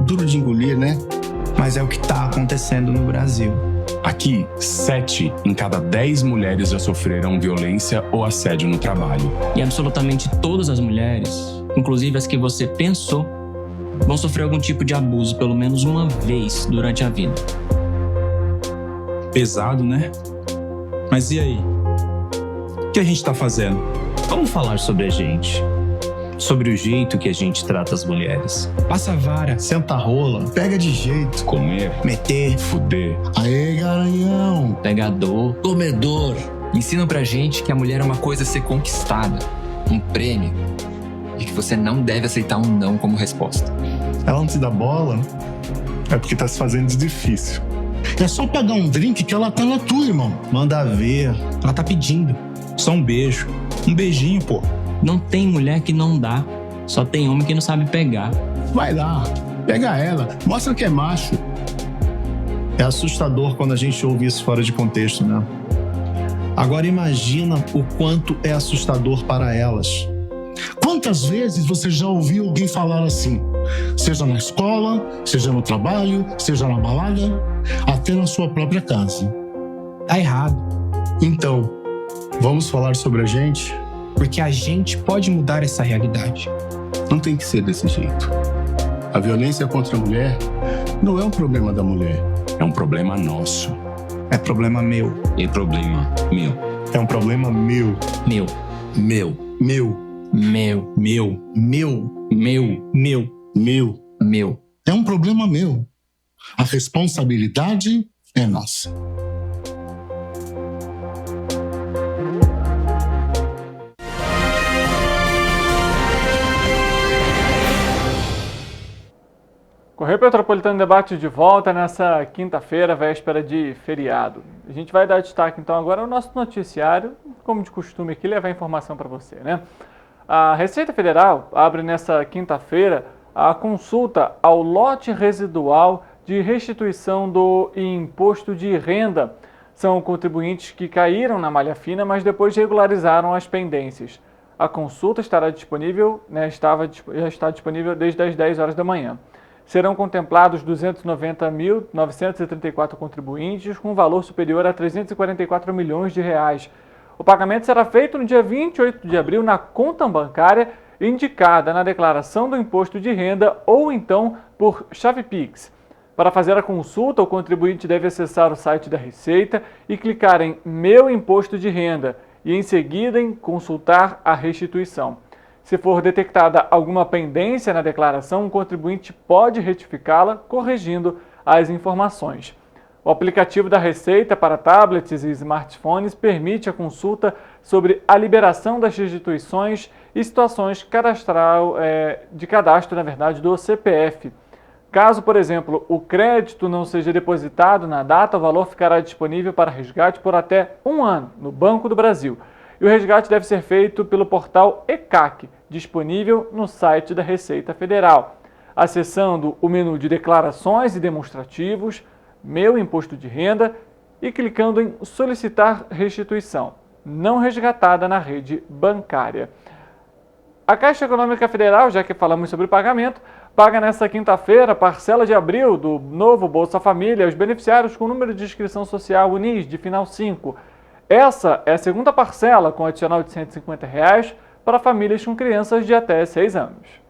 Duro de engolir, né? Mas é o que está acontecendo no Brasil. Aqui, 7 em cada 10 mulheres já sofreram violência ou assédio no trabalho. E absolutamente todas as mulheres, inclusive as que você pensou, vão sofrer algum tipo de abuso pelo menos uma vez durante a vida. Pesado, né? Mas e aí? O que a gente tá fazendo? Vamos falar sobre a gente. Sobre o jeito que a gente trata as mulheres. Passa a vara, senta a rola, pega de jeito. Comer, meter, fuder. Aê, garanhão. Pegador, comedor. Ensinam pra gente que a mulher é uma coisa a ser conquistada, um prêmio, e que você não deve aceitar um não como resposta. Ela não te dá bola, é porque tá se fazendo de difícil. É só pagar um drink que ela tá na tua, irmão. Manda ver. Ela tá pedindo. Só um beijo. Um beijinho, pô. Não tem mulher que não dá. Só tem homem que não sabe pegar. Vai lá, pega ela, mostra que é macho. É assustador quando a gente ouve isso fora de contexto, né? Agora imagina o quanto é assustador para elas. Quantas vezes você já ouviu alguém falar assim? Seja na escola, seja no trabalho, seja na balada, até na sua própria casa. Tá errado. Então, vamos falar sobre a gente? Porque a gente pode mudar essa realidade. Não tem que ser desse jeito. A violência contra a mulher não é um problema da mulher. É um problema nosso. É problema meu. É problema meu. É um problema meu. Meu. Meu. Meu. Meu. Meu. Meu. Meu. Meu. Meu. Meu. É um problema meu. A responsabilidade é nossa. Correio Petropolitano Debate de volta nessa quinta-feira, véspera de feriado. A gente vai dar destaque então agora ao nosso noticiário, como de costume aqui, levar informação para você, né? A Receita Federal abre nessa quinta-feira a consulta ao lote residual de restituição do imposto de renda. São contribuintes que caíram na malha fina, mas depois regularizaram as pendências. A consulta estará disponível, já está disponível desde as 10 horas da manhã. Serão contemplados 290.934 contribuintes com valor superior a 344 milhões de reais. O pagamento será feito no dia 28 de abril na conta bancária indicada na declaração do imposto de renda ou então por chave Pix. Para fazer a consulta, o contribuinte deve acessar o site da Receita e clicar em Meu Imposto de Renda e em seguida em Consultar a restituição. Se for detectada alguma pendência na declaração, o contribuinte pode retificá-la, corrigindo as informações. O aplicativo da Receita para tablets e smartphones permite a consulta sobre a liberação das restituições e situações de cadastro, do CPF. Caso, por exemplo, o crédito não seja depositado na data, o valor ficará disponível para resgate por até 1 ano no Banco do Brasil. E o resgate deve ser feito pelo portal ECAC, disponível no site da Receita Federal. Acessando o menu de declarações e demonstrativos, Meu Imposto de Renda e clicando em Solicitar restituição, não resgatada na rede bancária. A Caixa Econômica Federal, já que falamos sobre pagamento, paga nesta quinta-feira parcela de abril do novo Bolsa Família aos beneficiários com número de inscrição social UNIS de final 5. Essa é a segunda parcela, com adicional de R$ 150 para famílias com crianças de até 6 anos.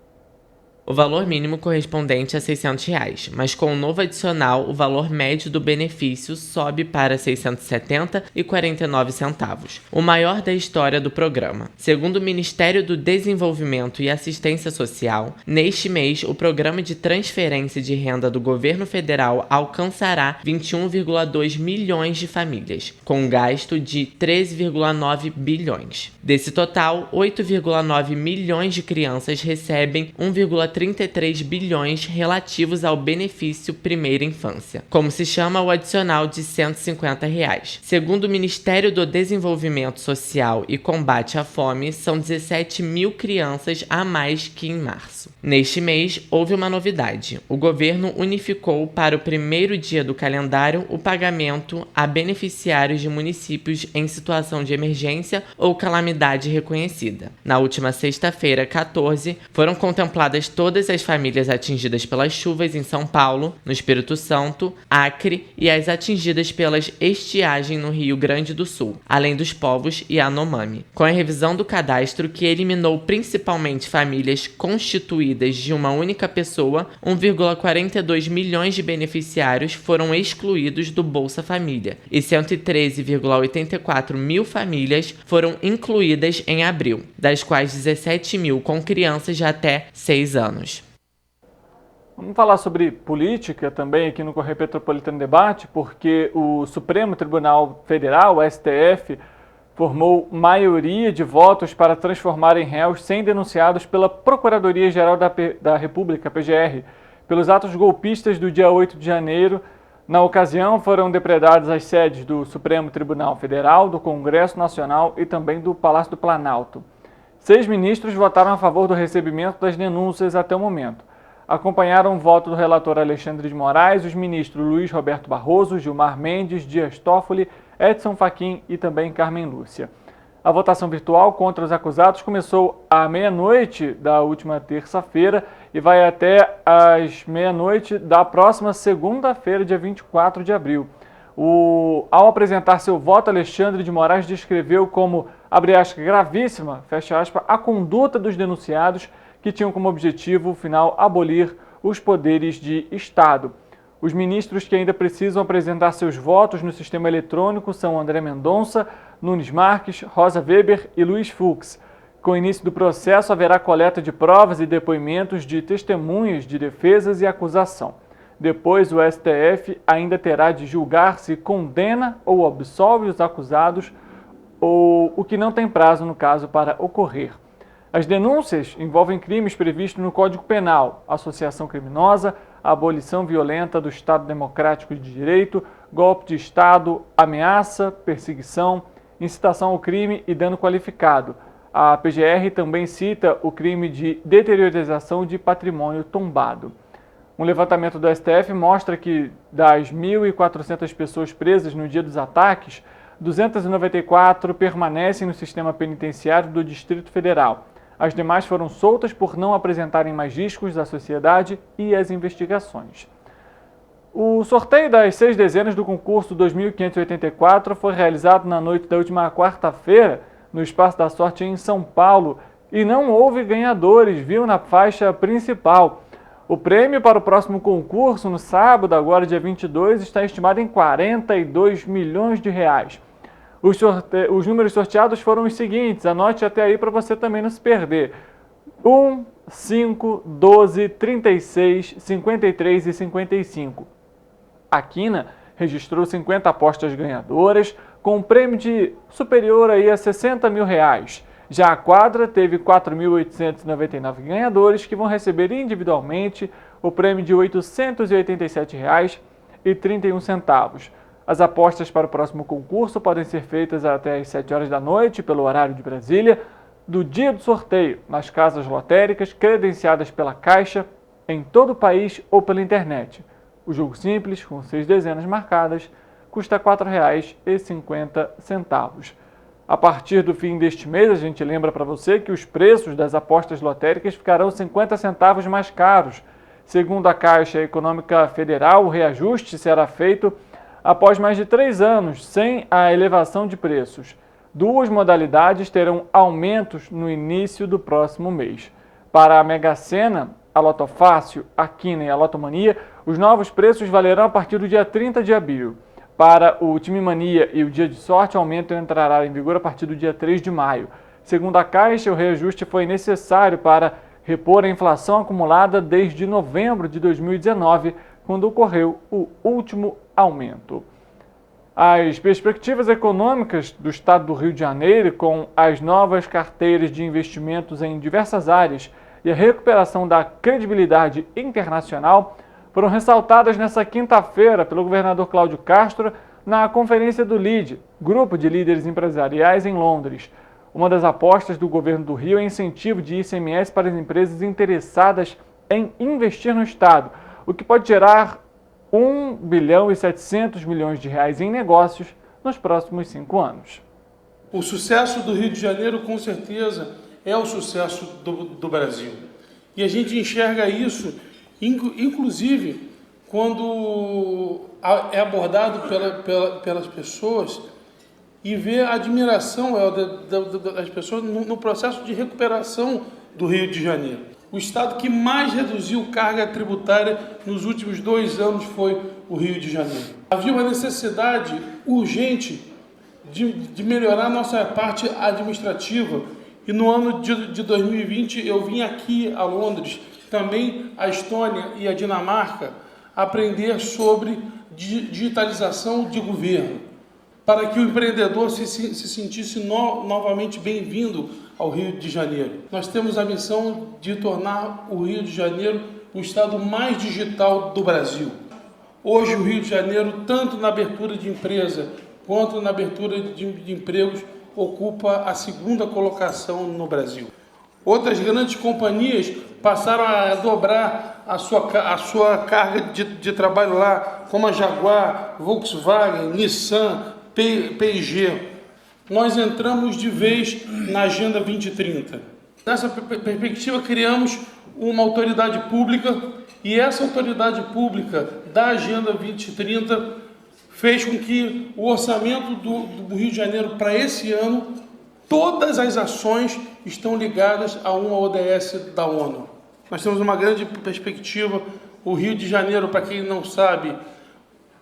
O valor mínimo correspondente a R$ 600, mas com o novo adicional, o valor médio do benefício sobe para R$ 670,49, o maior da história do programa. Segundo o Ministério do Desenvolvimento e Assistência Social, neste mês, o programa de transferência de renda do governo federal alcançará 21,2 milhões de famílias, com um gasto de 13,9 bilhões. Desse total, 8,9 milhões de crianças recebem 1,33 bilhões relativos ao benefício Primeira Infância, como se chama o adicional de R$ 150. Segundo o Ministério do Desenvolvimento Social e Combate à Fome, são 17 mil crianças a mais que em março. Neste mês, houve uma novidade. O governo unificou para o primeiro dia do calendário o pagamento a beneficiários de municípios em situação de emergência ou calamidade reconhecida. Na última sexta-feira, 14, foram contempladas todas as famílias atingidas pelas chuvas em São Paulo, no Espírito Santo, Acre e as atingidas pelas estiagens no Rio Grande do Sul, além dos povos Yanomami. Com a revisão do cadastro, que eliminou principalmente famílias constituídas de uma única pessoa, 1,42 milhões de beneficiários foram excluídos do Bolsa Família e 113,84 mil famílias foram incluídas em abril, das quais 17 mil com crianças de até 6 anos. Vamos falar sobre política também aqui no Correio Petropolitano Debate, porque o Supremo Tribunal Federal, o STF, formou maioria de votos para transformar em réus 100 denunciados pela Procuradoria-Geral da República, PGR, pelos atos golpistas do dia 8 de janeiro. Na ocasião, foram depredadas as sedes do Supremo Tribunal Federal, do Congresso Nacional e também do Palácio do Planalto. 6 ministros votaram a favor do recebimento das denúncias até o momento. Acompanharam o voto do relator Alexandre de Moraes, os ministros Luiz Roberto Barroso, Gilmar Mendes, Dias Toffoli, Edson Fachin e também Carmen Lúcia. A votação virtual contra os acusados começou à meia-noite da última terça-feira e vai até às meia-noite da próxima segunda-feira, dia 24 de abril. Ao apresentar seu voto, Alexandre de Moraes descreveu como, abre aspas, gravíssima, fecha aspas, a conduta dos denunciados que tinham como objetivo final abolir os poderes de Estado. Os ministros que ainda precisam apresentar seus votos no sistema eletrônico são André Mendonça, Nunes Marques, Rosa Weber e Luiz Fux. Com o início do processo, haverá coleta de provas e depoimentos de testemunhas de defesas e acusação. Depois, o STF ainda terá de julgar se condena ou absolve os acusados, ou o que não tem prazo, no caso, para ocorrer. As denúncias envolvem crimes previstos no Código Penal, associação criminosa, abolição violenta do Estado Democrático de Direito, golpe de Estado, ameaça, perseguição, incitação ao crime e dano qualificado. A PGR também cita o crime de deteriorização de patrimônio tombado. Um levantamento do STF mostra que das 1.400 pessoas presas no dia dos ataques, 294 permanecem no sistema penitenciário do Distrito Federal. As demais foram soltas por não apresentarem mais riscos à sociedade e às investigações. O sorteio das 6 dezenas do concurso 2584 foi realizado na noite da última quarta-feira, no Espaço da Sorte em São Paulo, e não houve ganhadores, viu, na faixa principal. O prêmio para o próximo concurso, no sábado, agora dia 22, está estimado em 42 milhões de reais. Os números sorteados foram os seguintes, anote até aí para você também não se perder. 1, 5, 12, 36, 53 e 55. A Quina registrou 50 apostas ganhadoras, com um prêmio superior aí a 60 mil reais. Já a quadra teve 4.899 ganhadores que vão receber individualmente o prêmio de R$ 887,31. As apostas para o próximo concurso podem ser feitas até às 7 horas da noite, pelo horário de Brasília, do dia do sorteio, nas casas lotéricas credenciadas pela Caixa, em todo o país ou pela internet. O jogo simples, com 6 dezenas marcadas, custa R$ 4,50. A partir do fim deste mês, a gente lembra para você que os preços das apostas lotéricas ficarão 50 centavos mais caros. Segundo a Caixa Econômica Federal, o reajuste será feito após mais de 3 anos, sem a elevação de preços. 2 modalidades terão aumentos no início do próximo mês. Para a Mega Sena, a Lotofácil, a Quina e a Lotomania, os novos preços valerão a partir do dia 30 de abril. Para o Time Mania e o Dia de Sorte, o aumento entrará em vigor a partir do dia 3 de maio. Segundo a Caixa, o reajuste foi necessário para repor a inflação acumulada desde novembro de 2019, quando ocorreu o último aumento. As perspectivas econômicas do Estado do Rio de Janeiro, com as novas carteiras de investimentos em diversas áreas e a recuperação da credibilidade internacional, foram ressaltadas nesta quinta-feira pelo governador Cláudio Castro na conferência do LEAD, Grupo de Líderes Empresariais, em Londres. Uma das apostas do governo do Rio é incentivo de ICMS para as empresas interessadas em investir no Estado, o que pode gerar R$ 1 bilhão e 700 milhões de reais em negócios nos próximos 5 anos. O sucesso do Rio de Janeiro, com certeza, é o sucesso do Brasil. E a gente enxerga isso, inclusive, quando é abordado pelas pessoas e vê a admiração das pessoas no processo de recuperação do Rio de Janeiro. O estado que mais reduziu carga tributária nos últimos 2 anos foi o Rio de Janeiro. Havia uma necessidade urgente de melhorar nossa parte administrativa e no ano de 2020 eu vim aqui a Londres, também a Estônia e a Dinamarca, aprender sobre digitalização de governo, para que o empreendedor se sentisse novamente bem-vindo ao Rio de Janeiro. Nós temos a missão de tornar o Rio de Janeiro o estado mais digital do Brasil. Hoje o Rio de Janeiro, tanto na abertura de empresa quanto na abertura de empregos, ocupa a 2ª colocação no Brasil. Outras grandes companhias passaram a dobrar a sua carga de trabalho lá, como a Jaguar, Volkswagen, Nissan, P&G. nós entramos de vez na Agenda 2030. Nessa perspectiva, criamos uma autoridade pública e essa autoridade pública da Agenda 2030 fez com que o orçamento do Rio de Janeiro para esse ano, todas as ações estão ligadas a uma ODS da ONU. Nós temos uma grande perspectiva. O Rio de Janeiro, para quem não sabe,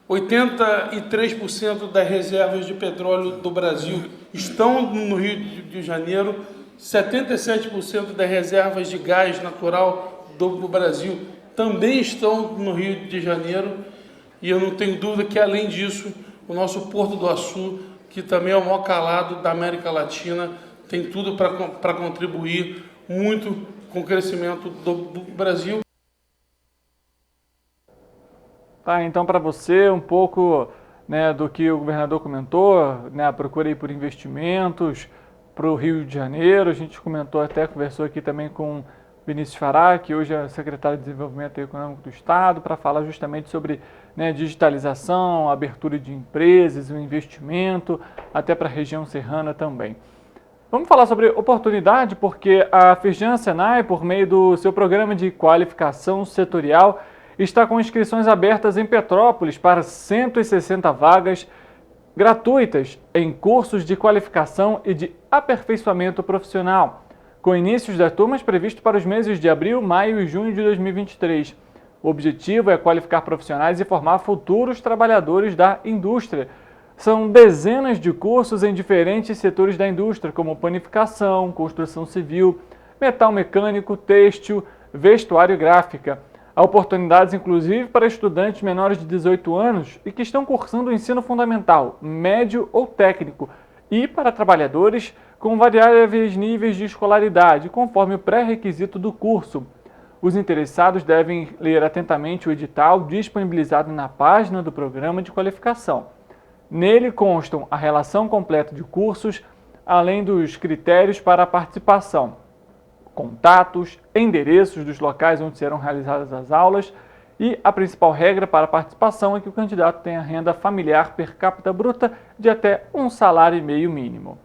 83% das reservas de petróleo do Brasil estão no Rio de Janeiro, 77% das reservas de gás natural do Brasil também estão no Rio de Janeiro, e eu não tenho dúvida que, além disso, o nosso Porto do Açu, que também é o maior calado da América Latina, tem tudo para contribuir muito com o crescimento do Brasil. Tá, então para você um pouco, né, do que o governador comentou, né, a procura aí por investimentos para o Rio de Janeiro. A gente comentou até, conversou aqui também com Vinícius Fará, que hoje é secretário de Desenvolvimento Econômico do Estado, para falar justamente sobre, né, digitalização, abertura de empresas, o investimento, até para a região serrana também. Vamos falar sobre oportunidade, porque a Firjan Senai, por meio do seu programa de qualificação setorial, está com inscrições abertas em Petrópolis para 160 vagas gratuitas em cursos de qualificação e de aperfeiçoamento profissional, com inícios das turmas previstos para os meses de abril, maio e junho de 2023. O objetivo é qualificar profissionais e formar futuros trabalhadores da indústria. São dezenas de cursos em diferentes setores da indústria, como panificação, construção civil, metal mecânico, têxtil, vestuário e gráfica. Há oportunidades, inclusive, para estudantes menores de 18 anos e que estão cursando o ensino fundamental, médio ou técnico, e para trabalhadores com variáveis níveis de escolaridade, conforme o pré-requisito do curso. Os interessados devem ler atentamente o edital disponibilizado na página do programa de qualificação. Nele constam a relação completa de cursos, além dos critérios para a participação, contatos, endereços dos locais onde serão realizadas as aulas, e a principal regra para a participação é que o candidato tenha renda familiar per capita bruta de até um salário e meio mínimo.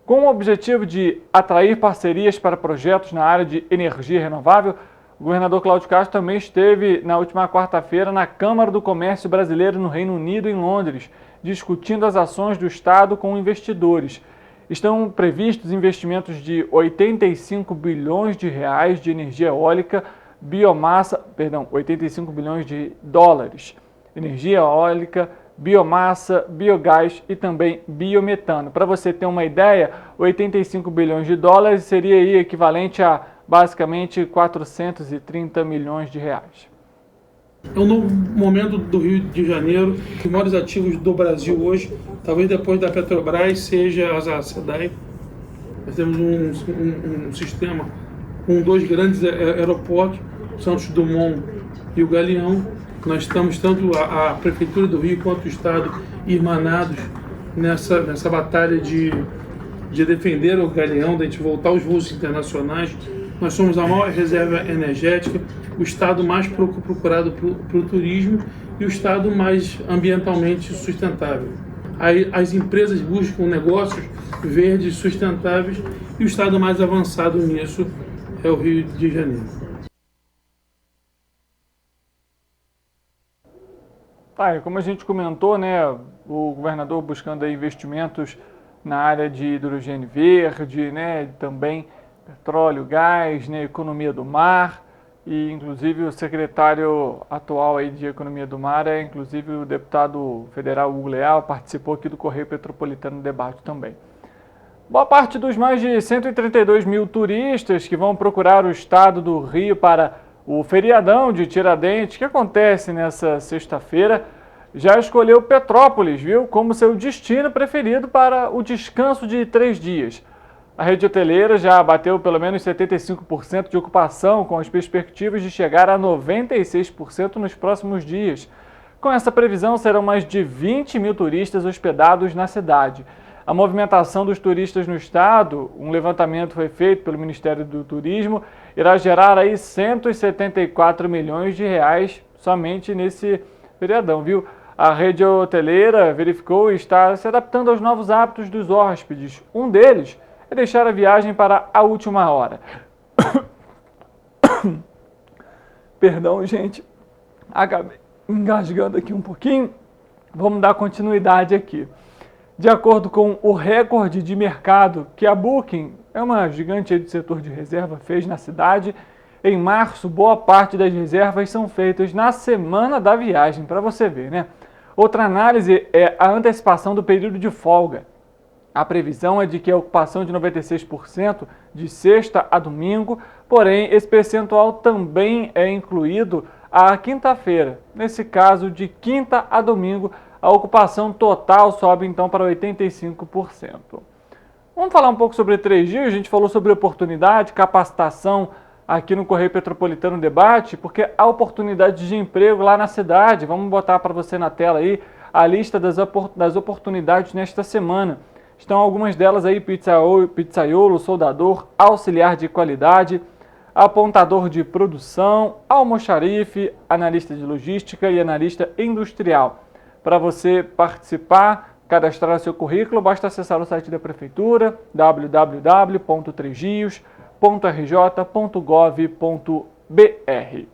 Com o objetivo de atrair parcerias para projetos na área de energia renovável, o governador Cláudio Castro também esteve na última quarta-feira na Câmara do Comércio Brasileiro no Reino Unido, em Londres, discutindo as ações do Estado com investidores. Estão previstos investimentos de 85 bilhões de reais de energia eólica, 85 bilhões de dólares, energia eólica, biomassa, biogás e também biometano. Para você ter uma ideia, 85 bilhões de dólares seria aí equivalente a basicamente 430 milhões de reais. É um novo momento do Rio de Janeiro. Os maiores ativos do Brasil hoje, talvez depois da Petrobras, seja a SEDAI. Nós temos um sistema com dois grandes aeroportos, Santos Dumont e o Galeão. Nós estamos, tanto a Prefeitura do Rio quanto o Estado, irmanados nessa batalha de defender o Galeão, de a gente voltar aos voos internacionais. Nós somos a maior reserva energética, o estado mais procurado para o turismo e o estado mais ambientalmente sustentável. As empresas buscam negócios verdes sustentáveis e o estado mais avançado nisso é o Rio de Janeiro. E como a gente comentou, né, o governador buscando aí investimentos na área de hidrogênio verde, né, também petróleo, gás, né, economia do mar, e inclusive o secretário atual aí de Economia do Mar é inclusive o deputado federal Hugo Leal, participou aqui do Correio Petropolitano no debate também. Boa parte dos mais de 132 mil turistas que vão procurar o estado do Rio para o feriadão de Tiradentes, que acontece nessa sexta-feira, já escolheu Petrópolis, viu, como seu destino preferido para o descanso de 3 dias. A rede hoteleira já bateu pelo menos 75% de ocupação, com as perspectivas de chegar a 96% nos próximos dias. Com essa previsão, serão mais de 20 mil turistas hospedados na cidade. A movimentação dos turistas no estado, um levantamento foi feito pelo Ministério do Turismo, irá gerar aí 174 milhões de reais somente nesse feriadão, viu? A rede hoteleira verificou e está se adaptando aos novos hábitos dos hóspedes. Um deles é deixar a viagem para a última hora. Perdão, gente, acabei engasgando aqui um pouquinho. Vamos dar continuidade aqui. De acordo com o recorde de mercado que a Booking, é uma gigante do setor de reserva, fez na cidade, em março, boa parte das reservas são feitas na semana da viagem, para você ver, né? Outra análise é a antecipação do período de folga. A previsão é de que a ocupação de 96% de sexta a domingo, porém esse percentual também é incluído a quinta-feira. Nesse caso, de quinta a domingo, a ocupação total sobe então para 85%. Vamos falar um pouco sobre 3G, a gente falou sobre oportunidade, capacitação aqui no Correio Petropolitano Debate, porque há oportunidades de emprego lá na cidade. Vamos botar para você na tela aí a lista das oportunidades nesta semana. Estão algumas delas aí: pizzaiolo, soldador, auxiliar de qualidade, apontador de produção, almoxarife, analista de logística e analista industrial. Para você participar, cadastrar seu currículo, basta acessar o site da Prefeitura, www.3rios.rj.gov.br.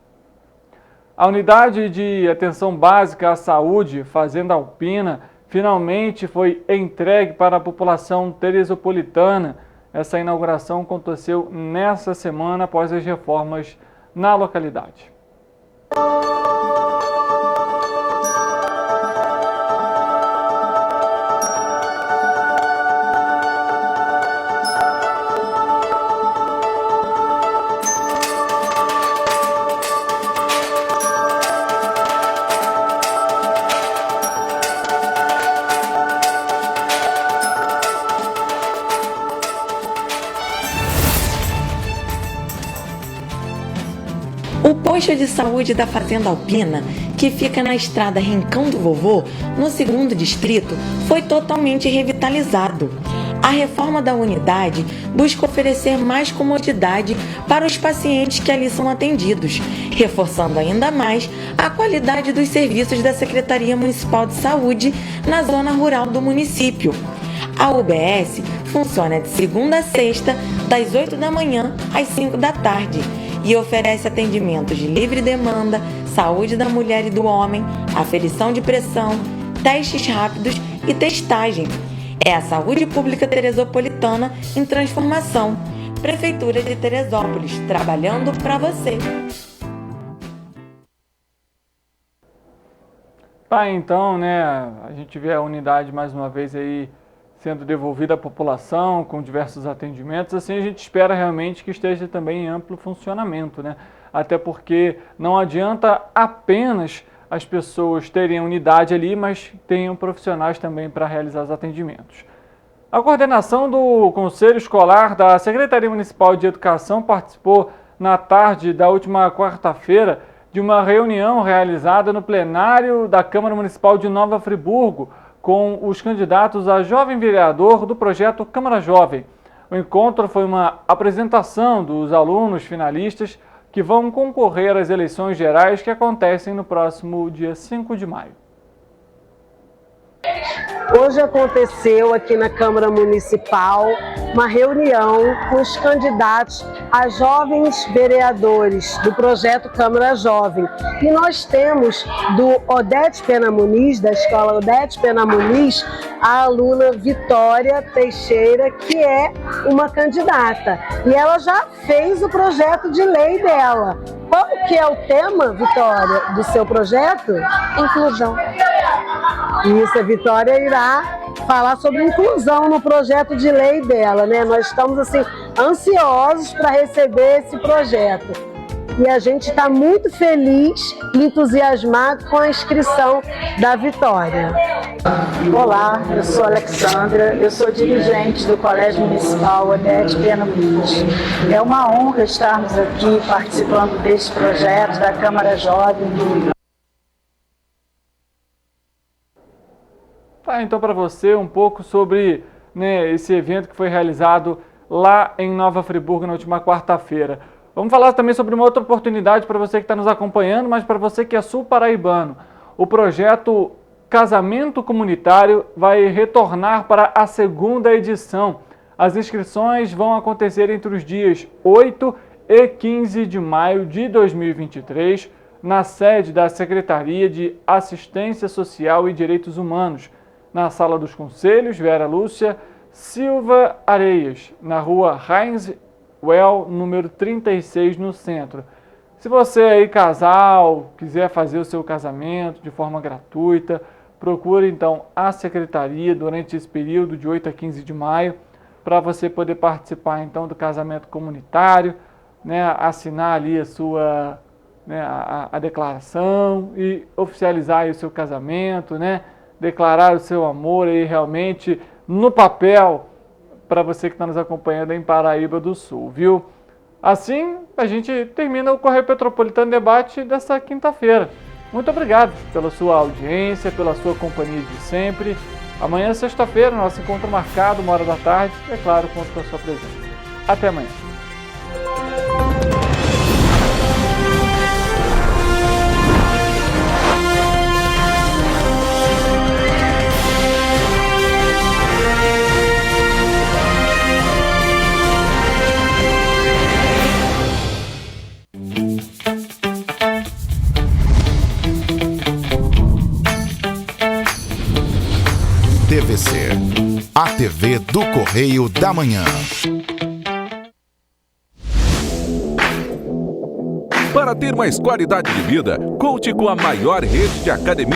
A Unidade de Atenção Básica à Saúde, Fazenda Alpina, finalmente foi entregue para a população teresopolitana. Essa inauguração aconteceu nessa semana após as reformas na localidade. O posto de saúde da Fazenda Alpina, que fica na estrada Rincão do Vovô, no 2º distrito, foi totalmente revitalizado. A reforma da unidade busca oferecer mais comodidade para os pacientes que ali são atendidos, reforçando ainda mais a qualidade dos serviços da Secretaria Municipal de Saúde na zona rural do município. A UBS funciona de segunda a sexta, das 8 da manhã às 5 da tarde, e oferece atendimentos de livre demanda, saúde da mulher e do homem, aferição de pressão, testes rápidos e testagem. É a saúde pública teresopolitana em transformação. Prefeitura de Teresópolis, trabalhando para você. Tá, então, né, a gente vê a unidade mais uma vez aí sendo devolvida à população com diversos atendimentos. Assim, a gente espera realmente que esteja também em amplo funcionamento, né? Até porque não adianta apenas as pessoas terem a unidade ali, mas tenham profissionais também para realizar os atendimentos. A coordenação do Conselho Escolar da Secretaria Municipal de Educação participou na tarde da última quarta-feira de uma reunião realizada no plenário da Câmara Municipal de Nova Friburgo, com os candidatos a jovem vereador do projeto Câmara Jovem. O encontro foi uma apresentação dos alunos finalistas que vão concorrer às eleições gerais que acontecem no próximo dia 5 de maio. Hoje aconteceu aqui na Câmara Municipal uma reunião com os candidatos a jovens vereadores do projeto Câmara Jovem. E nós temos do Odete Pena Muniz, da escola Odete Pena Muniz, a aluna Vitória Teixeira, que é uma candidata. E ela já fez o projeto de lei dela. Qual que é o tema, Vitória, do seu projeto? Inclusão. Isso, a Vitória irá falar sobre inclusão no projeto de lei dela, né? Nós estamos, assim, ansiosos para receber esse projeto. E a gente está muito feliz e entusiasmado com a inscrição da Vitória. Olá, eu sou Alexandra, eu sou dirigente do Colégio Municipal Odete Pena Muniz. É uma honra estarmos aqui participando deste projeto da Câmara Jovem. Tá, então para você um pouco sobre, né, esse evento que foi realizado lá em Nova Friburgo na última quarta-feira. Vamos falar também sobre uma outra oportunidade para você que está nos acompanhando, mas para você que é sul-paraibano. O projeto Casamento Comunitário vai retornar para a segunda edição. As inscrições vão acontecer entre os dias 8 e 15 de maio de 2023, na sede da Secretaria de Assistência Social e Direitos Humanos, na Sala dos Conselhos Vera Lúcia Silva Areias, na rua Heinz Well, número 36, no centro. Se você aí, casal, quiser fazer o seu casamento de forma gratuita, procure então a Secretaria durante esse período de 8 a 15 de maio, para você poder participar então do casamento comunitário, né, assinar ali a sua, né, a declaração e oficializar aí o seu casamento, né, declarar o seu amor aí realmente no papel, para você que está nos acompanhando em Paraíba do Sul, viu? Assim, a gente termina o Correio Petropolitano Debate dessa quinta-feira. Muito obrigado pela sua audiência, pela sua companhia de sempre. Amanhã, sexta-feira, nosso encontro marcado, 13h, é claro, conto com a sua presença. Até amanhã. TVC, a TV do Correio da Manhã. Para ter mais qualidade de vida, conte com a maior rede de academias